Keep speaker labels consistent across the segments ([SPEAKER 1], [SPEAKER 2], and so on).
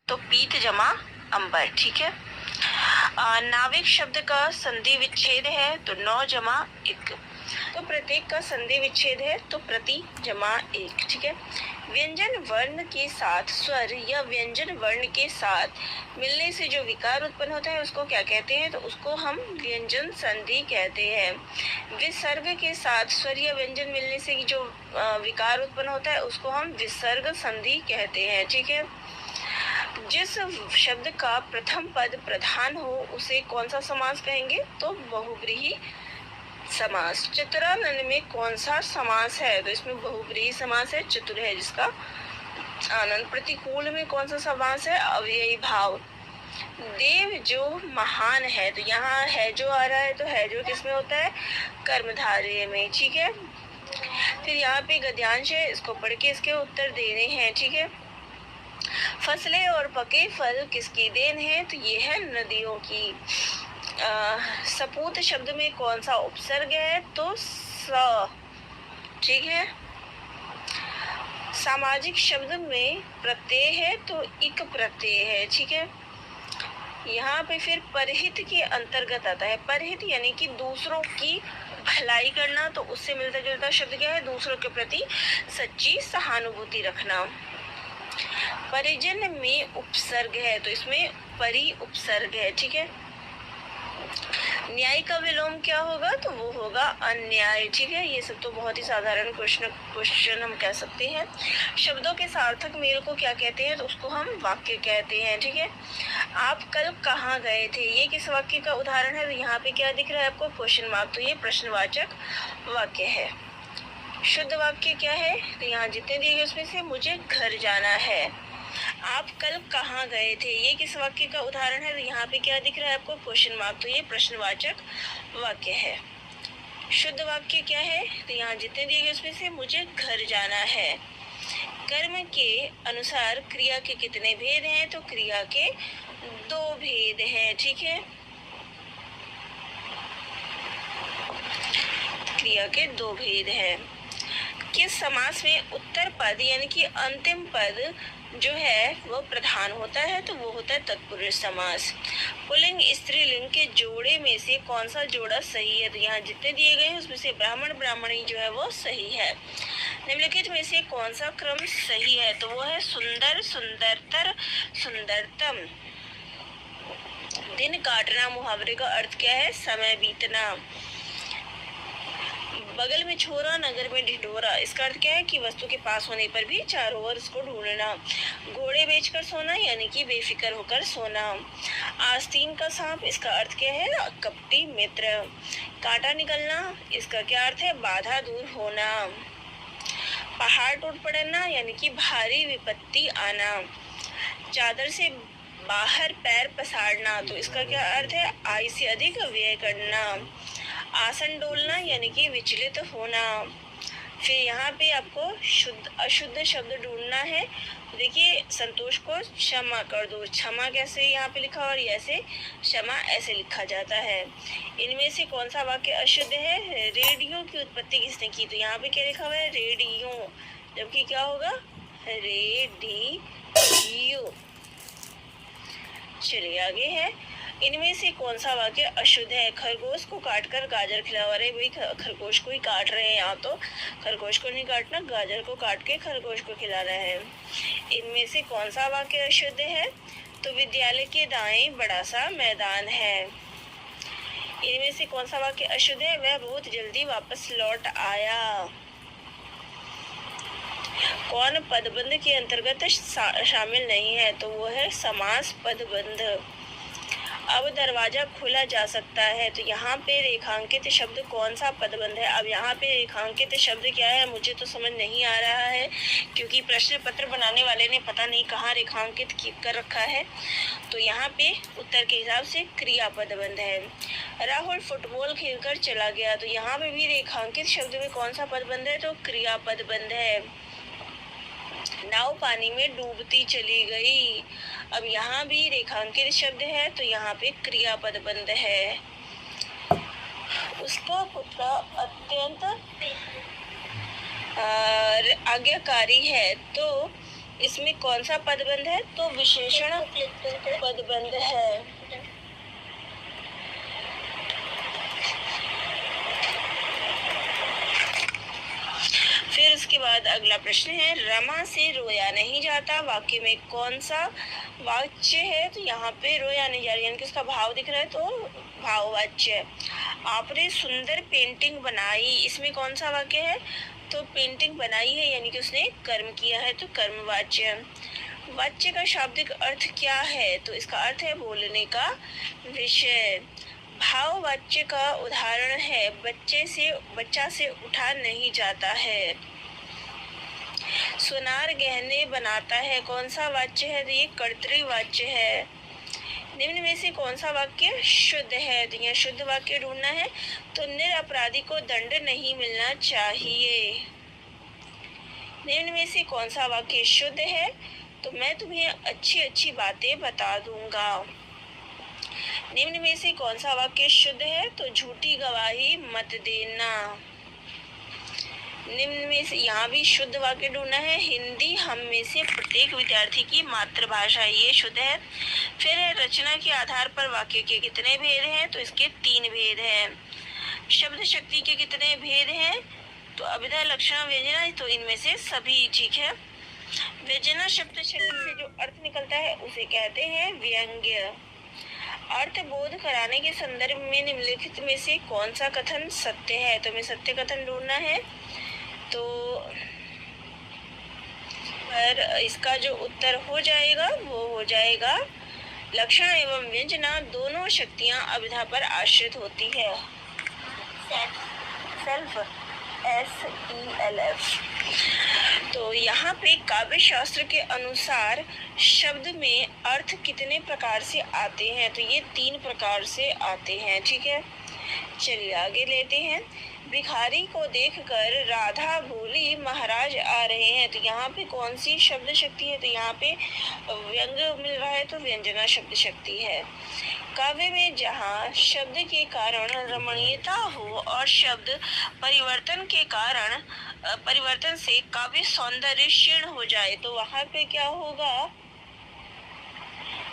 [SPEAKER 1] तो पीत जमा अंबर, ठीक है। नाविक शब्द का संधि विच्छेद है तो नौ जमा एक, तो प्रत्येक का संधि विच्छेद है तो प्रति जमा एक, ठीक है। व्यंजन वर्ण के साथ स्वर या व्यंजन वर्ण के साथ मिलने से जो विकार उत्पन्न होता है उसको क्या कहते हैं, तो उसको हम व्यंजन संधि कहते हैं। विसर्ग के साथ स्वर या व्यंजन मिलने से जो विकार उत्पन्न होता है उसको हम विसर्ग संधि कहते हैं, ठीक है। जिस शब्द का प्रथम पद प्रधान हो उसे कौन सा समास कहेंगे, तो बहुव्रीहि समास। चतुरानन में कौन सा समास है, तो इसमें बहुव्रीहि समास है, चतुर है जिसका आनंद। प्रतिकूल में कौन सा समास है, अव्ययी भाव। देव जो महान है, तो यहाँ है जो आ रहा है, तो है जो किसमें होता है, कर्मधारय में, ठीक है। फिर यहाँ पे गद्यांश है, इसको पढ़ के इसके उत्तर देने हैं, ठीक है। फसलें और पके फल किसकी देन है, तो ये है नदियों की। सपूत शब्द में कौन सा उपसर्ग है, तो स, ठीक है। सामाजिक शब्द में प्रत्यय है तो इक प्रत्यय है, ठीक है। यहाँ पे फिर परहित के अंतर्गत आता है। परहित यानी कि दूसरों की भलाई करना, तो उससे मिलता जुलता शब्द क्या है, दूसरों के प्रति सच्ची सहानुभूति रखना। परिजन में उपसर्ग है तो इसमें परि उपसर्ग है, ठीक है। न्याय का विलोम क्या होगा, तो वो होगा अन्याय, ठीक है। ये सब तो बहुत ही साधारण क्वेश्चन हम कह सकते हैं। शब्दों के सार्थक मेल को क्या कहते हैं, तो उसको हम वाक्य कहते हैं, ठीक है। आप कल कहाँ गए थे, ये किस वाक्य का उदाहरण है, तो यहाँ पे क्या दिख रहा है आपको, क्वेश्चन मार्क, तो ये प्रश्नवाचक वाक्य है। शुद्ध वाक्य क्या है, तो यहाँ जितने दिए गए उसमें से मुझे घर जाना है। आप कल कहाँ गए थे, ये किस वाक्य का उदाहरण है, तो यहाँ पे क्या दिख रहा है आपको, क्वेश्चन मार्क, तो ये प्रश्नवाचक वाक्य है। शुद्ध वाक्य क्या है, तो यहाँ जितने दिए गए उसमें से मुझे घर जाना है। कर्म के अनुसार क्रिया के कितने भेद हैं, तो क्रिया के दो भेद हैं, ठीक है। क्रिया के दो भेद हैं। किस समास में उत्तर पद यानी कि अंतिम पद जो है वो प्रधान होता है, तो वो होता है तत्पुरुष समास। पुल्लिंग स्त्रीलिंग के जोड़े में से कौन सा जोड़ा सही है, तो यहाँ जितने दिए गए हैं उसमें से ब्राह्मण ब्राह्मणी जो है वो सही है। निम्नलिखित में से कौन सा क्रम सही है, तो वो है सुंदर, सुंदरतर, सुंदरतम। दिन काटना मुहावरे का अर्थ क्या है, समय बीतना। बगल में छोरा नगर में ढिढोरा, इसका अर्थ क्या है कि वस्तु के पास होने पर भी चारों ओर उसको ढूंढना। घोड़े बेचकर सोना यानी कि बेफिक्र होकर सोना। आस्तीन का सांप, इसका अर्थ क्या है, कपटी मित्र। कांटा निकलना, इसका क्या अर्थ है, बाधा दूर होना। पहाड़ टूट पड़ना यानी कि भारी विपत्ति आना। चादर से बाहर पैर पसारना, तो इसका क्या अर्थ है, आय से अधिक व्यय करना। आसन डोलना यानी कि विचलित होना। फिर यहाँ पे आपको शुद्ध अशुद्ध शब्द ढूंढना है। देखिए संतोष को क्षमा कर दो, क्षमा कैसे यहाँ पे लिखा और ऐसे क्षमा ऐसे लिखा जाता है। इनमें से कौन सा वाक्य अशुद्ध है, रेडियो की उत्पत्ति किसने की, तो यहाँ पे क्या लिखा हुआ है, रेडियो, जबकि क्या होगा, रेडियो। चलिए आगे है, इनमें से कौन सा वाक्य अशुद्ध है, खरगोश को काटकर गाजर खिलावा रहे, भाई खरगोश को ही काट रहे हैं, यहाँ तो खरगोश को नहीं काटना, गाजर को काट के खरगोश को खिला रहे हैं। इनमें से कौन सा वाक्य अशुद्ध है, तो विद्यालय के दाएं बड़ा सा मैदान है। इनमें से कौन सा वाक्य अशुद्ध है, वह बहुत जल्दी वापस लौट आया। कौन पदबंध के अंतर्गत शामिल नहीं है, तो वो है समास पदबंध। अब दरवाजा खोला जा सकता है, तो यहाँ पे रेखांकित शब्द कौन सा पदबंध है। अब यहाँ पे रेखांकित शब्द क्या है, मुझे तो समझ नहीं आ रहा है, क्योंकि प्रश्न पत्र बनाने वाले ने पता नहीं कहाँ रेखांकित कर रखा है। तो यहाँ पे उत्तर के हिसाब से क्रिया पदबंध है। राहुल फुटबॉल खेलकर चला गया, तो यहाँ पे भी रेखांकित शब्द में कौन सा पदबंध है, तो क्रिया पदबंध है। नाव पानी में डूबती चली गई, अब यहाँ भी रेखांकित शब्द है, तो यहाँ पे क्रिया पदबंध है। उसका पुत्र अत्यंत आज्ञाकारी है, तो इसमें कौन सा पदबंध है? तो विशेषण पदबंध है। फिर उसके बाद अगला प्रश्न है, रमा से रोया नहीं जाता वाक्य में कौन सा वाच्य है? तो यहाँ पे रोया नहीं जा रही, यानी कि उसका भाव दिख रहा है तो भाववाच्य है। आपने सुंदर पेंटिंग बनाई, इसमें कौन सा वाक्य है? तो पेंटिंग बनाई है, यानी कि उसने कर्म किया है, तो कर्मवाच्य। वाच्य का शाब्दिक अर्थ क्या है? तो इसका अर्थ है बोलने का विषय। भाववाच्य का उदाहरण है, बच्चा से उठा नहीं जाता है। सोनार गहने बनाता है, कौन सा वाच्य है? तो ये कर्तृवाच्य है। निम्न में से कौन सा वाक्य शुद्ध है? तो यहाँ शुद्ध वाक्य ढूंढना है। तो निरपराधी को दंड नहीं मिलना चाहिए। निम्न में से कौन सा वाक्य शुद्ध है? तो मैं तुम्हें अच्छी अच्छी बातें बता दूंगा। निम्न में से कौन सा वाक्य शुद्ध है? तो झूठी गवाही मत देना। निम्न में से यहाँ भी शुद्ध वाक्य ढूंढना है। हिंदी हम में से प्रत्येक विद्यार्थी की मातृभाषा, ये शुद्ध है। फिर है रचना के आधार पर वाक्य के कितने भेद हैं? तो इसके 3 भेद हैं। शब्द शक्ति के कितने भेद हैं? तो अभिधा लक्षण व्यंजना, तो इनमें से सभी ठीक है। व्यंजना शब्द शक्ति से जो अर्थ निकलता है उसे कहते हैं व्यंग्य। अर्थ बोध कराने के संदर्भ में निम्नलिखित में से कौन सा कथन सत्य है? तो हमें सत्य कथन ढूंढना है। तो पर इसका जो उत्तर हो जाएगा वो हो जाएगा लक्षण एवं व्यंजना दोनों शक्तियां अभिधा पर आश्रित होती है। Self SELF। तो यहाँ पे काव्य शास्त्र के अनुसार शब्द में अर्थ कितने प्रकार से आते हैं? तो ये 3 प्रकार से आते हैं, ठीक है। चलिए आगे लेते हैं। भिखारी को देखकर राधा बोली महाराज आ रहे हैं, तो यहाँ पे कौन सी शब्द शक्ति है? तो यहाँ पे व्यंग मिल रहा है, तो व्यंजना शब्द शक्ति है। काव्य में जहाँ शब्द के कारण रमणीयता हो और शब्द परिवर्तन से काव्य सौंदर्य क्षीण हो जाए, तो वहाँ पे क्या होगा?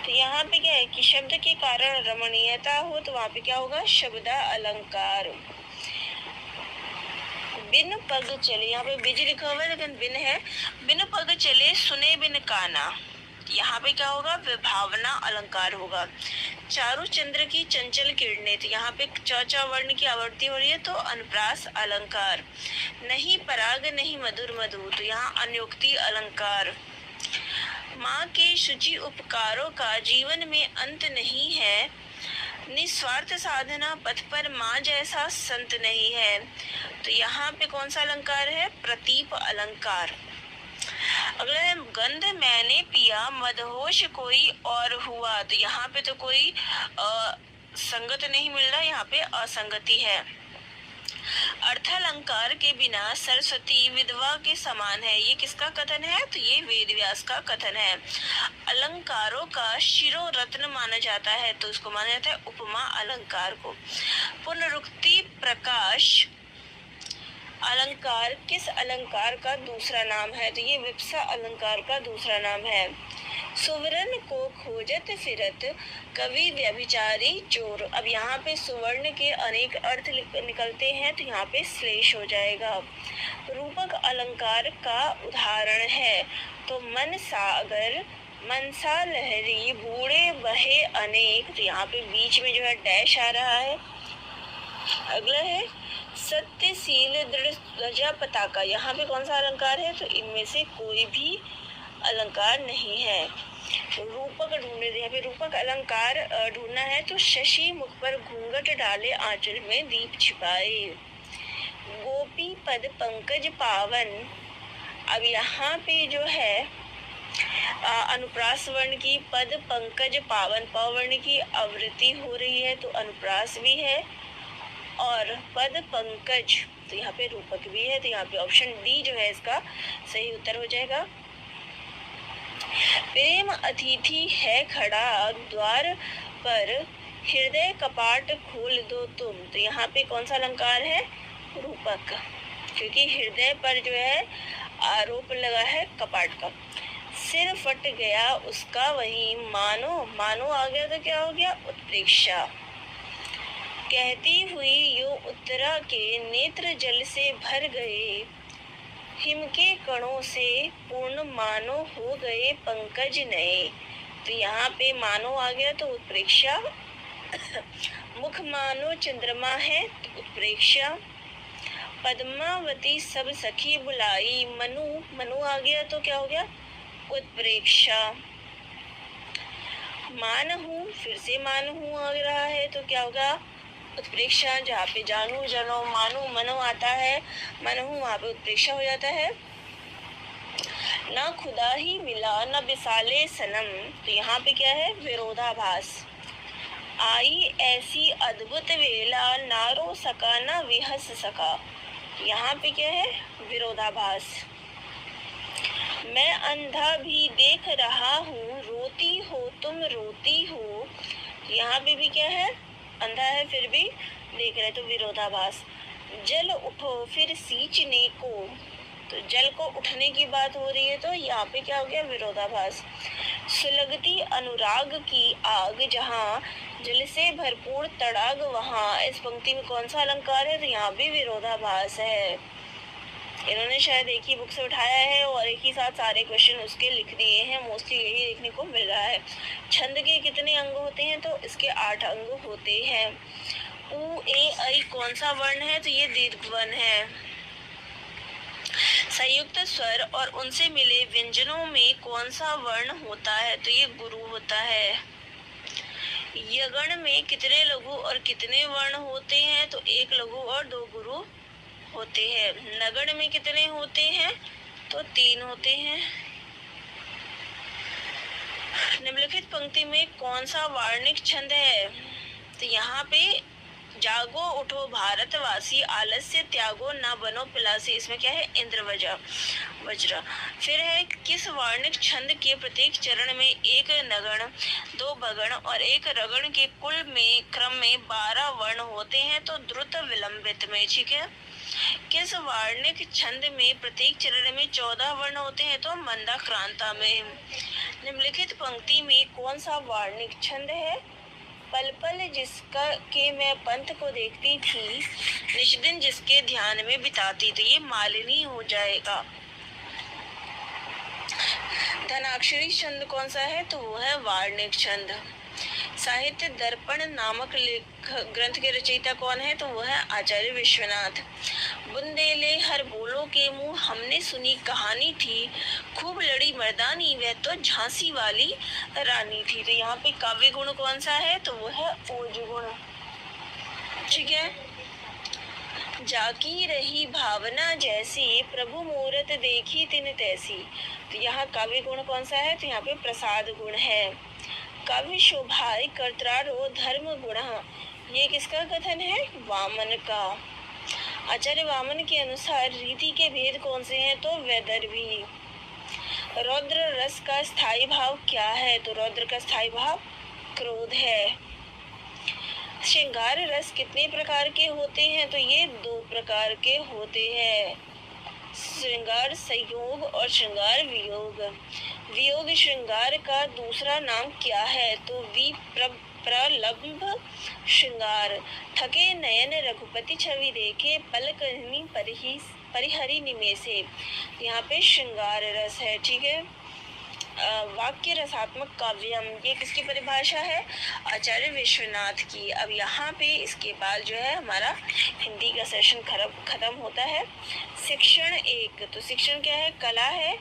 [SPEAKER 1] तो यहाँ पे क्या है कि शब्द के कारण रमणीयता हो, तो वहाँ पे क्या होगा? शब्दा अलंकार। बिन पग चले, यहाँ पे बिज लिखा हुआ है लेकिन बिन है। बिन पग चले सुने बिन काना, यहाँ पे क्या होगा? विभावना अलंकार होगा। चारु चंद्र की चंचल किरणें, तो यहाँ पे च वर्ण की आवर्ती हो रही है, तो अनुप्रास अलंकार। नहीं पराग नहीं मधुर मधु, तो यहाँ अनुक्ति अलंकार। माँ के शुचि उपकारों का जीवन में अंत नहीं है, निस्वार्थ साधना पथ पर माँ जैसा संत नहीं है, तो यहाँ पे कौन सा अलंकार है? प्रतीप अलंकार। अगला है गंध मैंने पिया मदहोश कोई और हुआ, तो यहाँ पे तो कोई संगत नहीं मिल रहा, यहाँ पे असंगति है। अर्थालंकार के बिना सरस्वती विधवा के समान है, ये किसका कथन है? तो ये वेदव्यास का कथन है। अलंकारों का शिरो रत्न माना जाता है, तो उसको माना जाता है उपमा अलंकार को। पुनरुक्ति प्रकाश अलंकार किस अलंकार का दूसरा नाम है? तो ये विप्सा अलंकार का दूसरा नाम है। सुवर्ण को खोजत फिरत कवि व्यभिचारी चोर, अब यहाँ पे सुवर्ण के अनेक अर्थ निकलते हैं, तो यहाँ पे श्लेष हो जाएगा। रूपक अलंकार का उदाहरण है, तो मन सागर, मनसा लहरी, बूढ़े बहे अनेक, तो यहाँ पे बीच में जो है डैश आ रहा है। अगला है सत्यशील दृढ़ ध्वजा पताका, यहाँ पे कौन सा अलंकार है? तो इनमें से कोई भी अलंकार नहीं है। रूपक ढूंढने, यहाँ पे रूपक अलंकार ढूंढना है, तो शशि मुख पर घूंघट डाले आंचल में दीप छिपाए। गोपी पद पंकज पावन, अब यहाँ पे जो है अनुप्रास वर्ण की पद पंकज पावन, पवर्ण की आवृत्ति हो रही है, तो अनुप्रास भी है। और पद पंकज, तो यहाँ पे रूपक भी है, तो यहाँ पे ऑप्शन डी जो है इसका सही उत्तर हो जाएगा। प्रेम अतिथि है खड़ा द्वार पर, हृदय कपाट खोल दो तुम, तो यहाँ पे कौन सा अलंकार है? रूपक, क्योंकि हृदय पर जो है आरोप लगा है कपाट का। सिर फट गया उसका वहीं, मानो मानो आ गया तो क्या हो गया, उत्प्रेक्षा। कहती हुई यो उत्तरा के नेत्र जल से भर गए, हिम के कणों से पूर्ण मानो हो गए पंकज नए। तो यहाँ पे मानो आ गया तो उत्प्रेक्षा। मुख मानो चंद्रमा है तो उत्प्रेक्षा। पद्मावती सब सखी बुलाई, मनु मनु आ गया तो क्या हो गया, उत्प्रेक्षा। मान हूँ, फिर से मान हूँ आ रहा है तो क्या होगा, उत्प्रेक्षा। जहाँ पे जानू जनो मानो मनो आता है, मन हूँ, वहाँ पे उत्प्रेक्षा हो जाता है। ना खुदा ही मिला न बिसाले सनम, तो यहाँ पे क्या है, विरोधाभास। आई ऐसी अद्भुत वेला, नारो सका न विहस सका, यहाँ पे क्या है, विरोधाभास। मैं अंधा भी देख रहा हूँ, रोती हो तुम रोती हो, यहाँ पे भी क्या है, अंधा है फिर भी देख रहे, तो विरोधाभास। जल उठो फिर सींचने को, तो जल को उठने की बात हो रही है तो यहाँ पे क्या हो गया, विरोधाभास। सुलगती अनुराग की आग, जहाँ जल से भरपूर तड़ाग वहाँ, इस पंक्ति में कौन सा अलंकार है, तो यहाँ भी विरोधाभास है। इन्होंने शायद एक ही बुक से उठाया है और एक ही साथ सारे क्वेश्चन उसके लिख दिए हैं, मोस्टली यही देखने को मिल रहा है। छंद के कितने अंग होते हैं, तो इसके 8 अंग होते हैं। उ ए ऐ कौन सा वर्ण है, तो ये दीर्घ वर्ण है। संयुक्त स्वर और उनसे मिले व्यंजनों में कौन सा वर्ण होता है, तो ये गुरु होता है। यगण में कितने लघु और कितने वर्ण होते हैं, तो 1 लघु और 2 गुरु होते हैं। नगण में कितने होते हैं, तो 3 होते हैं। निम्नलिखित पंक्ति में कौन सा वार्णिक छंद है, तो यहाँ पे जागो उठो भारतवासी, आलस्य त्यागो ना बनो पिलासी, इसमें क्या है, इंद्र वज्र। फिर है, किस वार्णिक छंद के प्रत्येक चरण में 1 नगण, 2 भगण और 1 रगण के कुल में क्रम में 12 वर्ण होते हैं, तो द्रुत विलंबित में, ठीक है। किस वार्णिक छंद में प्रत्येक चरण में 14 वर्ण होते हैं, तो मंदाक्रांता में। निम्नलिखित पंक्ति में कौन सा वार्णिक छंद है, पल पल जिसका के मैं पंथ को देखती थी, निष्दिन जिसके ध्यान में बिताती, तो ये मालिनी हो जाएगा। धनाक्षरी छंद कौन सा है, तो वो है वार्णिक छंद। साहित्य दर्पण नामक ग्रंथ के रचयिता कौन है, तो वो है आचार्य विश्वनाथ। बुंदेले हर बोलो के मुंह, हमने सुनी कहानी थी, खूब लड़ी मर्दानी, वह तो झांसी वाली रानी थी, तो यहाँ पे काव्य गुण कौन सा है, तो वो है ओज गुण, ठीक है। जाकी रही भावना जैसी, प्रभु मूरत देखी तिन तैसी, तो यहाँ काव्य गुण कौन सा है, तो यहाँ पे प्रसाद गुण है। काव्य शोभाय कर्त्रारो धर्म गुण, ये किसका कथन है, वामन का। आचार्य वामन के अनुसार रीति के भेद कौन से हैं, तो वैदर्भी। रौद्र रस का स्थायी भाव क्या है, तो रौद्र का स्थायी भाव क्रोध है। श्रृंगार रस कितने प्रकार के होते हैं, तो ये 2 प्रकार के होते हैं, श्रृंगार संयोग और श्रृंगार वियोग। वियोग श्रृंगार का दूसरा नाम क्या है, तो प्रलंब श्रृंगार। थके नयन रघुपति छवि देखे, पलकनि परिहरि निमेषे, यहाँ पे श्रृंगार रस है, ठीक है। वाक्य रसात्मक काव्यम, ये किसकी परिभाषा है, आचार्य विश्वनाथ की। अब यहाँ पे इसके बाद जो है हमारा हिंदी का सेशन खत्म होता है। शिक्षण 1, तो शिक्षण क्या है, कला है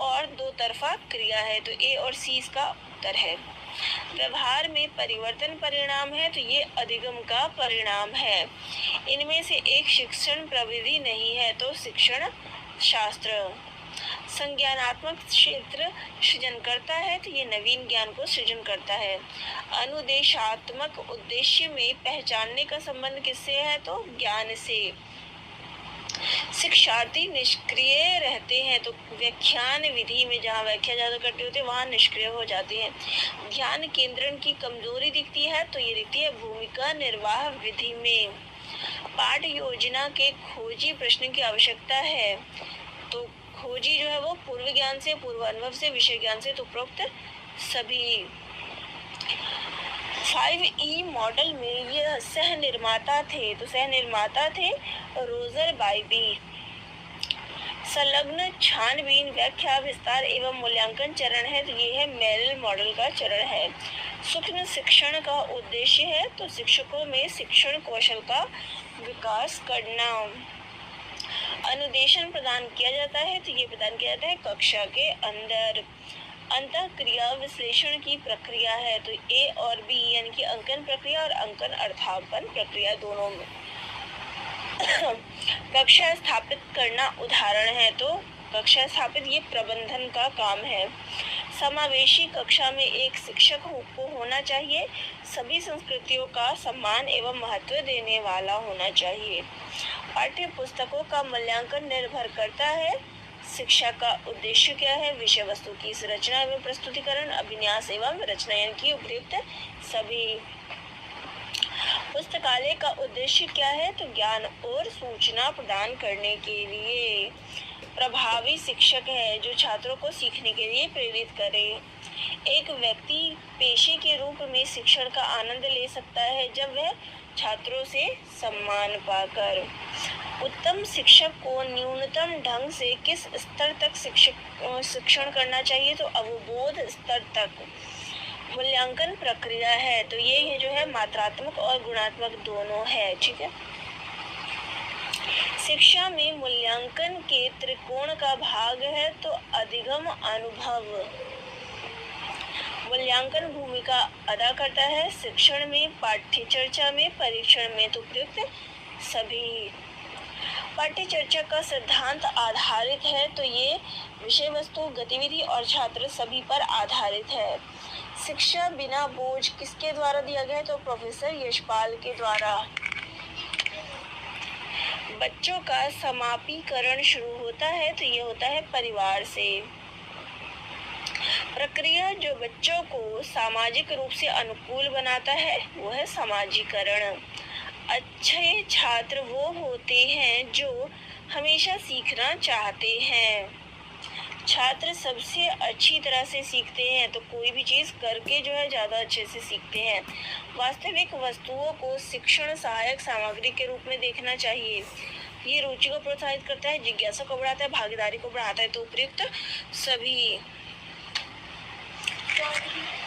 [SPEAKER 1] और 2 तरफा क्रिया है, तो ए और सी इसका उत्तर है। व्यवहार में परिवर्तन परिणाम है, तो ये अधिगम का परिणाम है। इनमें से एक शिक्षण प्रविधि नहीं है, तो शिक्षण शास्त्र। संज्ञानात्मक क्षेत्र सृजन करता है, तो ये नवीन ज्ञान को सृजन करता है। अनुदेशात्मक उद्देश्य में पहचानने का संबंध किससे है, तो ज्ञान से। शिक्षार्थी निष्क्रिय रहते हैं, तो व्याख्यान विधि में जहाँ व्याख्या ज़्यादा करते होते वहाँ निष्क्रिय हो जाते हैं। ध्यान केंद्रण की कमजोरी दिखती है, तो ये दिखती है भूमिका निर्वाह विधि में। पाठ योजना के खोजी प्रश्न की आवश्यकता है, तो खोजी जो है वो पूर्व ज्ञान से, पूर्व अनुभव से, विषय ज्ञान से, तो उपरोक्त सभी। 5E मॉडल में यह सह निर्माता थे, तो सह निर्माता थे रोजर बाइबी। संलग्न छानबीन, व्याख्या, विस्तार एवं मूल्यांकन चरण है, तो ये है मेरिल मॉडल का चरण है। सूक्ष्म शिक्षण का उद्देश्य है, तो शिक्षकों में शिक्षण कौशल का विकास करना। अनुदेशन प्रदान किया जाता है, तो ये प्रदान किया जाता है कक्षा के अंदर। अंतः क्रिया विश्लेषण की प्रक्रिया है, तो A और B यानी कि अंकन प्रक्रिया और अंकन अर्थापन प्रक्रिया दोनों में। कक्षा स्थापित करना उदाहरण है, तो कक्षा स्थापित ये प्रबंधन का काम है। समावेशी कक्षा में एक शिक्षक को होना चाहिए, सभी संस्कृतियों का सम्मान एवं महत्व देने वाला होना चाहिए। पाठ्य पुस्तकों का मूल्यांकन निर्भर करता है। शिक्षा का उद्देश्य क्या है? विषय वस्तु की संरचना एवं प्रस्तुतिकरण, अभिन्यास एवं रचनायन की उपयुक्त सभी। पुस्तकालय का उद्देश्य क्या है? तो ज्ञान और सूचना प्रदान करने के लिए। प्रभावी शिक्षक है जो छात्रों को सीखने के लिए प्रेरित करे। एक व्यक्ति पेशे के रूप में शिक्षण का आनंद ले सकता है जब वह छात्रों से सम्मान पाकर। उत्तम शिक्षक को न्यूनतम ढंग से किस स्तर तक शिक्षण करना चाहिए? तो अवबोध स्तर तक। मूल्यांकन प्रक्रिया है, तो ये जो है मात्रात्मक और गुणात्मक दोनों है, ठीक है। शिक्षा में मूल्यांकन के त्रिकोण का भाग है, तो अधिगम, अनुभव। मूल्यांकन भूमिका अदा करता है शिक्षण में, पाठ्य चर्चा में, परीक्षण में, तो उपयुक्त सभी। पाठ्य चर्चा का सिद्धांत आधारित है, तो ये विषय वस्तु, गतिविधि और छात्र सभी पर आधारित है। शिक्षा बिना बोझ किसके द्वारा दिया गया है? तो प्रोफेसर यशपाल के द्वारा। बच्चों का समापीकरण शुरू होता है, तो ये होता है परिवार से। प्रक्रिया जो बच्चों को सामाजिक रूप से अनुकूल बनाता है वो है समाजीकरण। अच्छे छात्र वो होते हैं जो हमेशा सीखना चाहते हैं। छात्र सबसे अच्छी तरह से सीखते हैं, तो कोई भी चीज़ करके जो है ज़्यादा अच्छे से सीखते हैं। वास्तविक वस्तुओं को शिक्षण सहायक सामग्री के रूप में देखना चाहिए। ये रुचि को प्रोत्साहित करता है, जिज्ञासा को बढ़ाता है, भागीदारी को बढ़ाता है, तो उपयुक्त सभी।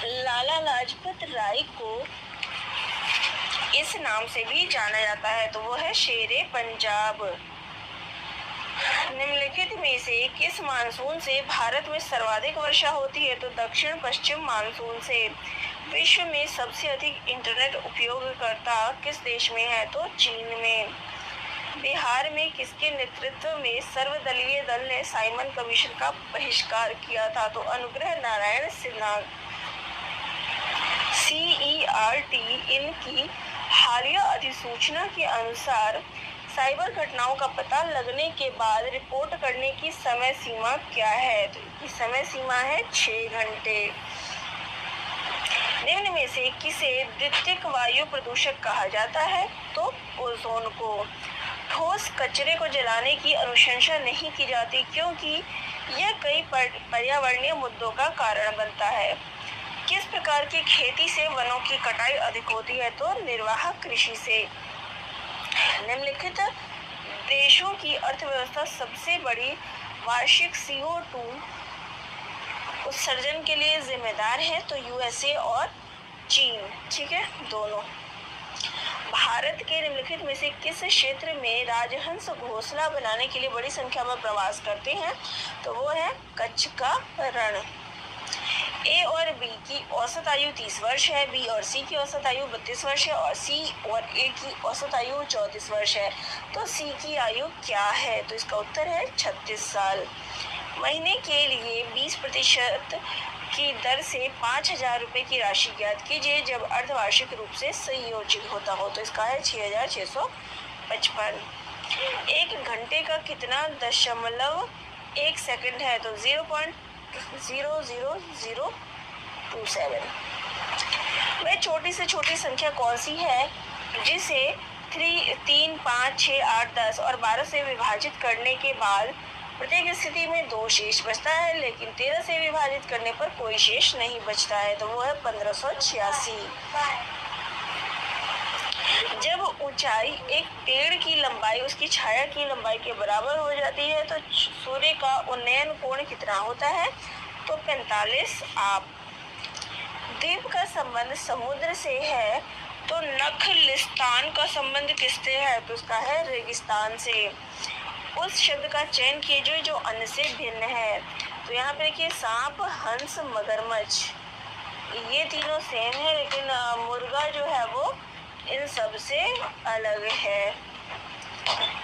[SPEAKER 1] लाला लाजपत राय को इस नाम से भी जाना जाता है, तो वो है शेरे पंजाब। निम्नलिखित में से किस मानसून से भारत में सर्वाधिक वर्षा होती है? तो दक्षिण पश्चिम मानसून से। विश्व में सबसे अधिक इंटरनेट उपयोगकर्ता किस देश में है? तो चीन में। बिहार में किसके नेतृत्व में सर्वदलीय दल ने साइमन कमीशन का बहिष्कार किया था? तो अनुग्रह नारायण सिन्हा। CERT इनकी हालिया अधिसूचना के अनुसार साइबर घटनाओं का पता लगने के बाद रिपोर्ट करने की समय सीमा क्या है? तो इसकी समय सीमा है 6 घंटे। निम्न में से किसे द्वितीयक वायु प्रदूषक कहा जाता है? तो ओजोन को। ठोस कचरे को जलाने की अनुशंसा नहीं की जाती क्योंकि यह कई पर्यावरणीय मुद्दों का कारण बनता है। किस प्रकार की खेती से वनों की कटाई अधिक होती है? तो निर्वाह कृषि से। निम्नलिखित देशों की अर्थव्यवस्था सबसे बड़ी वार्षिक CO2 उत्सर्जन के लिए जिम्मेदार है? तो USA और चीन, ठीक है, दोनों। भारत के निम्नलिखित में से किस क्षेत्र में राजहंस घोंसला बनाने के लिए बड़ी संख्या में प्रवास करते हैं? तो वो है कच्छ का रण। A और B की औसत आयु 30 वर्ष है, B और C की औसत आयु 32 वर्ष है और C और A की औसत आयु 34 वर्ष है। तो C की आयु क्या है? तो इसका उत्तर है 36 साल। महीने के लिए 20% की दर से 5,000 रुपये की राशि ज्ञात कीजिए जब अर्धवार्षिक रूप से संयोजित होता हो। तो इसका है 6,655। एक घंटे का कितना 0.1 सेकंड है? तो 0.00027। वह छोटी से छोटी संख्या कौन सी है जिसे 3, 5, 6, 8, 10 और 12 से विभाजित करने के बाद प्रत्येक स्थिति में 2 शेष बचता है, लेकिन 13 से विभाजित करने पर कोई शेष नहीं बचता है, तो वो है 1586। जब ऊंचाई एक पेड़ की लंबाई उसकी छाया की लंबाई के बराबर हो जाती है तो सूर्य का उन्नयन कोण कितना होता है, तो 45 आप। द्वीप का संबंध समुद्र से है, तो नखलिस्तान का संबंध किससे है, तो उसका है रेगिस्तान से। उस शब्द का चयन कीजिए जो अन्य से भिन्न है, तो यहाँ पे देखिए सांप, हंस, मगरमच्छ, ये तीनों सेम है, लेकिन मुर्गा जो है वो इन सब से अलग है।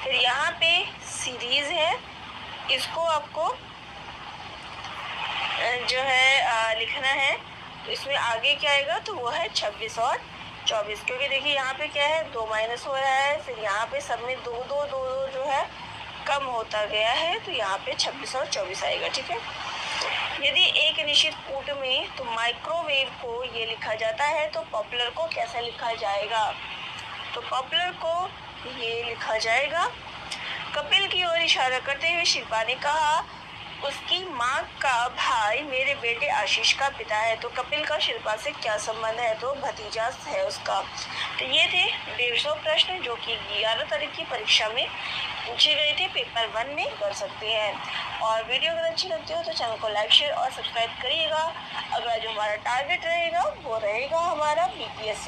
[SPEAKER 1] फिर यहाँ पे सीरीज है, इसको आपको जो है लिखना है, तो इसमें आगे क्या आएगा, तो वो है 26 और 24, क्योंकि देखिए यहाँ पे क्या है 2 माइनस हो रहा है, फिर यहाँ पे सब में 2 2 2 2 जो है कम होता गया है, तो यहाँ पे 26 और 24 आएगा। ठीक है, यदि एक निश्चित कूट में तो माइक्रोवेव को ये लिखा जाता है, तो पॉपुलर को कैसे लिखा जाएगा, तो पॉपुलर को ये लिखा जाएगा। कपिल की ओर इशारा करते हुए शिल्पा ने कहा, उसकी माँ का भाई मेरे बेटे आशीष का पिता है, तो कपिल का शिल्पा से क्या संबंध है, तो भतीजा है उसका। तो ये थे 150 प्रश्न जो कि 11 तारीख की परीक्षा में पूछे गए थे, पेपर 1 में कर सकते हैं। और वीडियो अगर अच्छी लगती हो तो चैनल को लाइक, शेयर और सब्सक्राइब करिएगा। अगला जो हमारा टारगेट रहेगा वो रहेगा हमारा BPSC